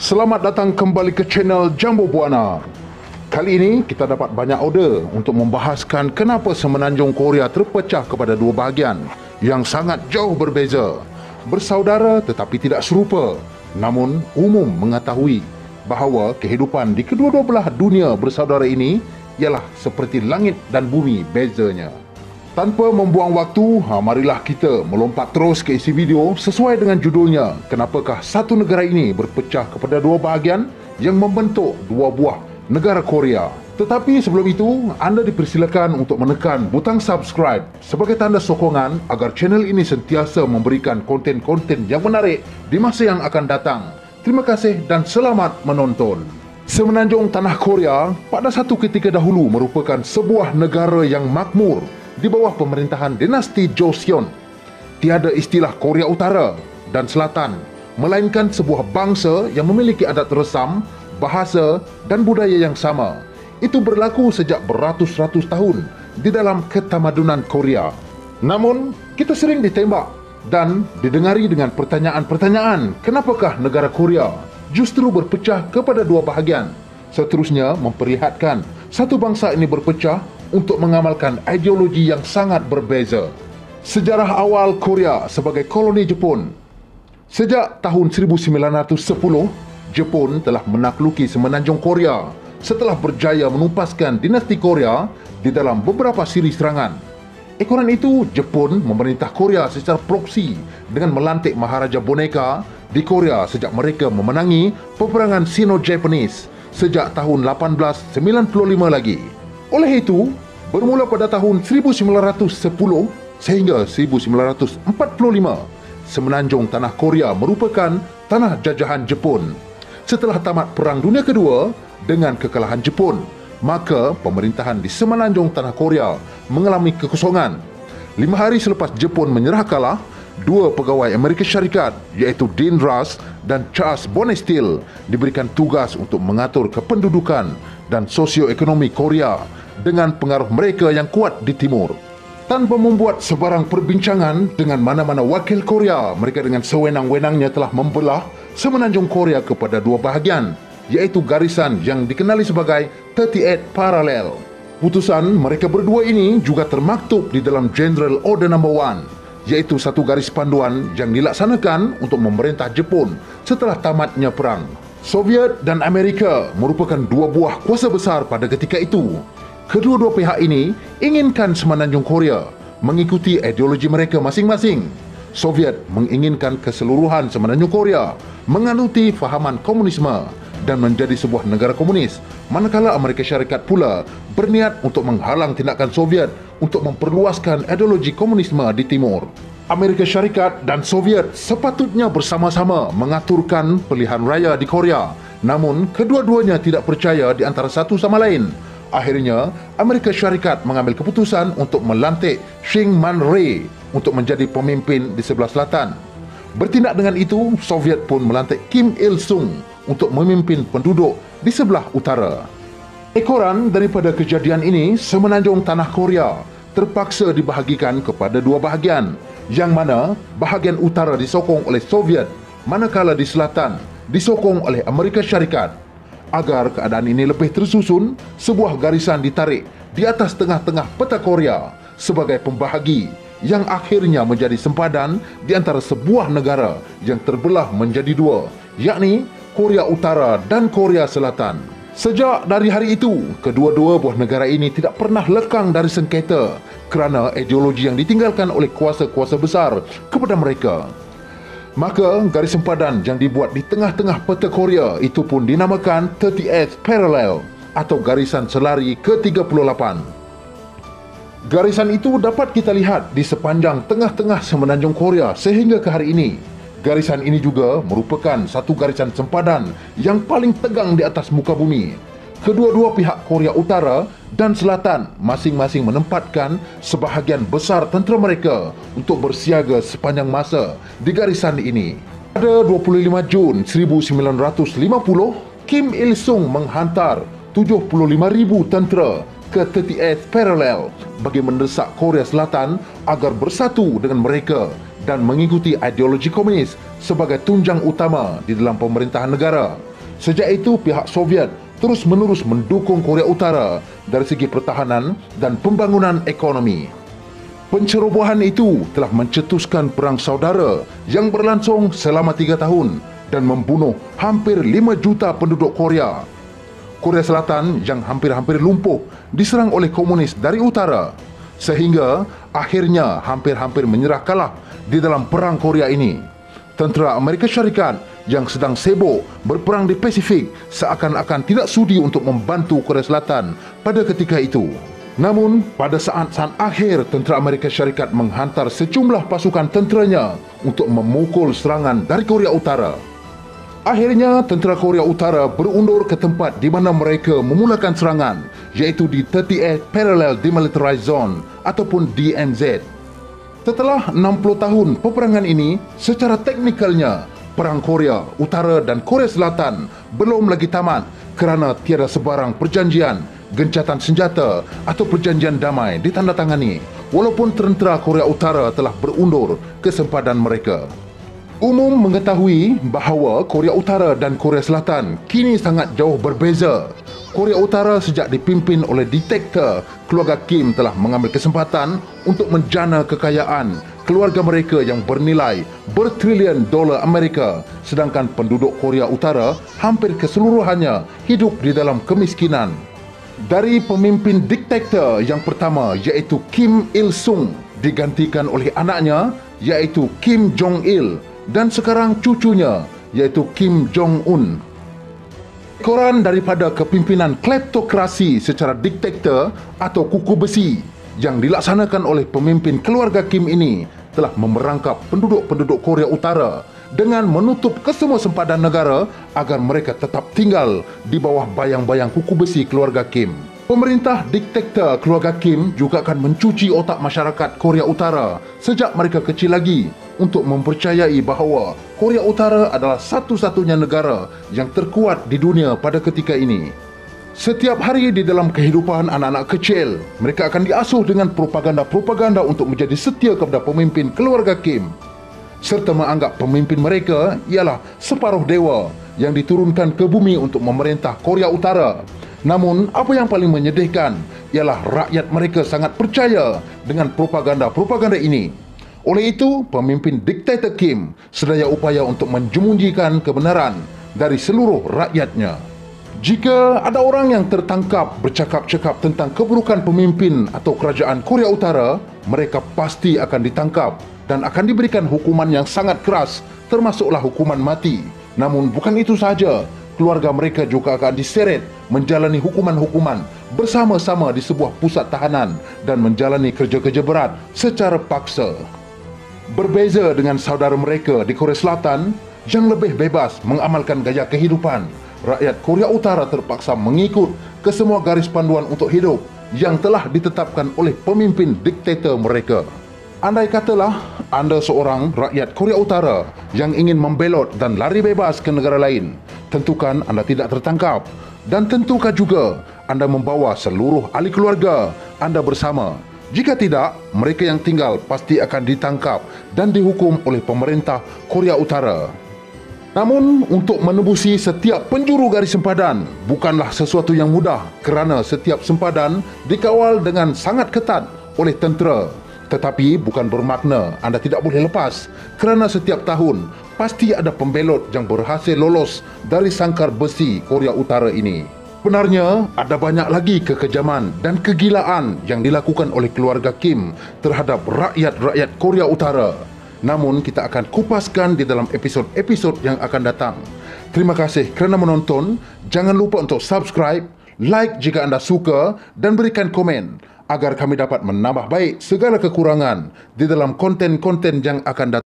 Selamat datang kembali ke channel Jambu Buana. Kali ini kita dapat banyak order untuk membahaskan kenapa Semenanjung Korea terpecah kepada dua bahagian yang sangat jauh berbeza. Bersaudara tetapi tidak serupa. Namun umum mengetahui bahawa kehidupan di kedua-dua belah dunia bersaudara ini ialah seperti langit dan bumi bezanya. Tanpa membuang waktu, marilah kita melompat terus ke isi video sesuai dengan judulnya. Kenapakah satu negara ini berpecah kepada dua bahagian yang membentuk dua buah negara Korea? Tetapi sebelum itu, anda dipersilakan untuk menekan butang subscribe sebagai tanda sokongan agar channel ini sentiasa memberikan konten-konten yang menarik di masa yang akan datang. Terima kasih dan selamat menonton. Semenanjung Tanah Korea pada satu ketika dahulu merupakan sebuah negara yang makmur di bawah pemerintahan dinasti Joseon. Tiada istilah Korea Utara dan Selatan, melainkan sebuah bangsa yang memiliki adat resam, bahasa dan budaya yang sama. Itu berlaku sejak beratus-ratus tahun di dalam ketamadunan Korea. Namun, kita sering ditembak dan didengari dengan pertanyaan-pertanyaan, kenapakah negara Korea justru berpecah kepada dua bahagian? Seterusnya memperlihatkan satu bangsa ini berpecah untuk mengamalkan ideologi yang sangat berbeza. Sejarah awal Korea sebagai koloni Jepun. Sejak tahun 1910, Jepun telah menakluki Semenanjung Korea setelah berjaya menumpaskan dinasti Korea di dalam beberapa siri serangan. Ekoran itu, Jepun memerintah Korea secara proksi dengan melantik Maharaja Boneka di Korea sejak mereka memenangi peperangan Sino-Japanese sejak tahun 1895 lagi. Oleh itu, bermula pada tahun 1910 sehingga 1945, Semenanjung Tanah Korea merupakan tanah jajahan Jepun. Setelah tamat Perang Dunia Kedua dengan kekalahan Jepun, maka pemerintahan di Semenanjung Tanah Korea mengalami kekosongan. 5 hari selepas Jepun menyerah kalah, dua pegawai Amerika Syarikat iaitu Dean Rusk dan Charles Bonesteel diberikan tugas untuk mengatur kependudukan dan sosioekonomi Korea dengan pengaruh mereka yang kuat di timur. Tanpa membuat sebarang perbincangan dengan mana-mana wakil Korea, mereka dengan sewenang-wenangnya telah membelah Semenanjung Korea kepada dua bahagian, iaitu garisan yang dikenali sebagai 38 Parallel. Putusan mereka berdua ini juga termaktub di dalam General Order No. 1, iaitu satu garis panduan yang dilaksanakan untuk memerintah Jepun setelah tamatnya perang. Soviet dan Amerika merupakan dua buah kuasa besar pada ketika itu. Kedua-dua pihak ini inginkan Semenanjung Korea mengikuti ideologi mereka masing-masing. Soviet menginginkan keseluruhan Semenanjung Korea menganuti fahaman komunisme dan menjadi sebuah negara komunis, manakala Amerika Syarikat pula berniat untuk menghalang tindakan Soviet untuk memperluaskan ideologi komunisme di timur. Amerika Syarikat dan Soviet sepatutnya bersama-sama mengaturkan pilihan raya di Korea, namun kedua-duanya tidak percaya di antara satu sama lain. Akhirnya, Amerika Syarikat mengambil keputusan untuk melantik Syngman Man-rae untuk menjadi pemimpin di sebelah selatan. Bertindak dengan itu, Soviet pun melantik Kim Il-sung untuk memimpin penduduk di sebelah utara. Ekoran daripada kejadian ini, Semenanjung Tanah Korea terpaksa dibahagikan kepada dua bahagian, yang mana bahagian utara disokong oleh Soviet, manakala di selatan disokong oleh Amerika Syarikat. Agar keadaan ini lebih tersusun, sebuah garisan ditarik di atas tengah-tengah peta Korea sebagai pembahagi yang akhirnya menjadi sempadan di antara sebuah negara yang terbelah menjadi dua, yakni Korea Utara dan Korea Selatan. Sejak dari hari itu, kedua-dua buah negara ini tidak pernah lekang dari sengketa kerana ideologi yang ditinggalkan oleh kuasa-kuasa besar kepada mereka. Maka garis sempadan yang dibuat di tengah-tengah peta Korea itu pun dinamakan 38th Parallel atau garisan selari ke-38. Garisan itu dapat kita lihat di sepanjang tengah-tengah Semenanjung Korea sehingga ke hari ini. Garisan ini juga merupakan satu garisan sempadan yang paling tegang di atas muka bumi. Kedua-dua pihak Korea Utara dan Selatan masing-masing menempatkan sebahagian besar tentera mereka untuk bersiaga sepanjang masa di garisan ini. Pada 25 Jun 1950, Kim Il-sung menghantar 75,000 tentera ke 38th Parallel bagi mendesak Korea Selatan agar bersatu dengan mereka dan mengikuti ideologi komunis sebagai tunjang utama di dalam pemerintahan negara. Sejak itu, pihak Soviet terus-menerus mendukung Korea Utara dari segi pertahanan dan pembangunan ekonomi. Pencerobohan itu telah mencetuskan perang saudara yang berlangsung selama 3 tahun dan membunuh hampir 5 juta penduduk Korea. Korea Selatan yang hampir-hampir lumpuh diserang oleh komunis dari utara, sehingga akhirnya hampir-hampir menyerah kalah di dalam perang Korea ini. Tentera Amerika Syarikat yang sedang sibuk berperang di Pasifik seakan-akan tidak sudi untuk membantu Korea Selatan pada ketika itu. Namun, pada saat-saat akhir, tentera Amerika Syarikat menghantar sejumlah pasukan tenteranya untuk memukul serangan dari Korea Utara. Akhirnya, tentera Korea Utara berundur ke tempat di mana mereka memulakan serangan, iaitu di 38 Parallel Demilitarized Zone ataupun DMZ. Setelah 60 tahun peperangan ini, secara teknikalnya, perang Korea Utara dan Korea Selatan belum lagi tamat kerana tiada sebarang perjanjian, gencatan senjata atau perjanjian damai ditandatangani, walaupun tentera Korea Utara telah berundur ke sempadan mereka. Umum mengetahui bahawa Korea Utara dan Korea Selatan kini sangat jauh berbeza. Korea Utara sejak dipimpin oleh diktator keluarga Kim telah mengambil kesempatan untuk menjana kekayaan keluarga mereka yang bernilai bertrilion dolar Amerika, sedangkan penduduk Korea Utara hampir keseluruhannya hidup di dalam kemiskinan. Dari pemimpin diktator yang pertama iaitu Kim Il-sung digantikan oleh anaknya iaitu Kim Jong-il dan sekarang cucunya iaitu Kim Jong-un. Ekoran daripada kepimpinan kleptokrasi secara diktator atau kuku besi yang dilaksanakan oleh pemimpin keluarga Kim ini telah memerangkap penduduk-penduduk Korea Utara dengan menutup kesemua sempadan negara agar mereka tetap tinggal di bawah bayang-bayang kuku besi keluarga Kim. Pemerintah diktator keluarga Kim juga akan mencuci otak masyarakat Korea Utara sejak mereka kecil lagi untuk mempercayai bahawa Korea Utara adalah satu-satunya negara yang terkuat di dunia pada ketika ini. Setiap hari di dalam kehidupan anak-anak kecil, mereka akan diasuh dengan propaganda-propaganda untuk menjadi setia kepada pemimpin keluarga Kim, serta menganggap pemimpin mereka ialah separuh dewa yang diturunkan ke bumi untuk memerintah Korea Utara. Namun, apa yang paling menyedihkan ialah rakyat mereka sangat percaya dengan propaganda-propaganda ini. Oleh itu, pemimpin diktator Kim sedaya upaya untuk menjemunjikan kebenaran dari seluruh rakyatnya. Jika ada orang yang tertangkap bercakap-cakap tentang keburukan pemimpin atau kerajaan Korea Utara, mereka pasti akan ditangkap dan akan diberikan hukuman yang sangat keras, termasuklah hukuman mati. Namun bukan itu sahaja, keluarga mereka juga akan diseret menjalani hukuman-hukuman bersama-sama di sebuah pusat tahanan dan menjalani kerja-kerja berat secara paksa. Berbeza dengan saudara mereka di Korea Selatan yang lebih bebas mengamalkan gaya kehidupan, rakyat Korea Utara terpaksa mengikut kesemua garis panduan untuk hidup yang telah ditetapkan oleh pemimpin diktator mereka. Andai katalah anda seorang rakyat Korea Utara yang ingin membelot dan lari bebas ke negara lain, tentukan anda tidak tertangkap dan tentukan juga anda membawa seluruh ahli keluarga anda bersama. Jika tidak, mereka yang tinggal pasti akan ditangkap dan dihukum oleh pemerintah Korea Utara. Namun, untuk menembusi setiap penjuru garis sempadan bukanlah sesuatu yang mudah kerana setiap sempadan dikawal dengan sangat ketat oleh tentera. Tetapi bukan bermakna anda tidak boleh lepas kerana setiap tahun pasti ada pembelot yang berhasil lolos dari sangkar besi Korea Utara ini. Sebenarnya, ada banyak lagi kekejaman dan kegilaan yang dilakukan oleh keluarga Kim terhadap rakyat-rakyat Korea Utara. Namun, kita akan kupaskan di dalam episod-episod yang akan datang. Terima kasih kerana menonton. Jangan lupa untuk subscribe, like jika anda suka dan berikan komen agar kami dapat menambah baik segala kekurangan di dalam konten-konten yang akan datang.